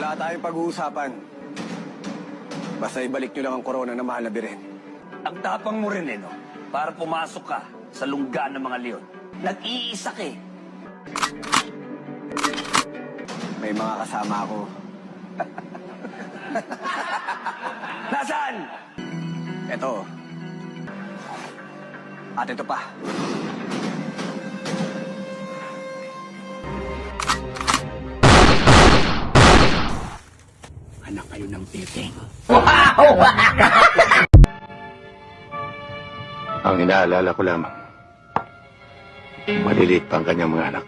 Wala tayong pag-uusapan. Basta ibalik nyo lang ang korona na mahal na birin. Ang tapang mo rin no? Para pumasok ka sa lungga ng mga leon. Nag-iisa ka eh. May mga kasama ako. Nasaan? Eto. At ito pa. Anak kayo ng teteng. Ang inaalala ko lamang, maliliit pa ang kanyang mga anak.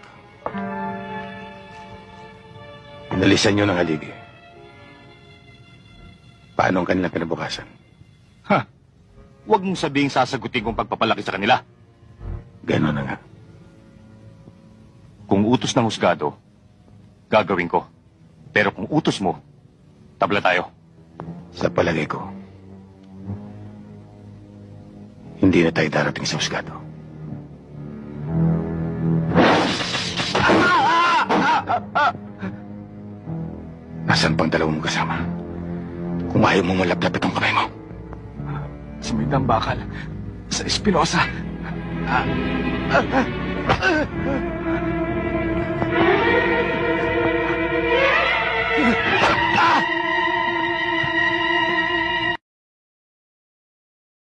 Inalisan niyo ng haligi. Paano ang kanilang kinabukasan? Ha? Huwag mong sabihing sasagutin kong pagpapalaki sa kanila. Gano'n na nga. Kung utos ng husgado, gagawin ko. Pero kung utos mo, tabla tayo. Sa palagay ko, hindi na tayo darating sa husgado. Nasaan pang dalawang mong kasama? Kung ayaw mo malapit ang kamay mo. Sa may tambakal, sa Espinosa.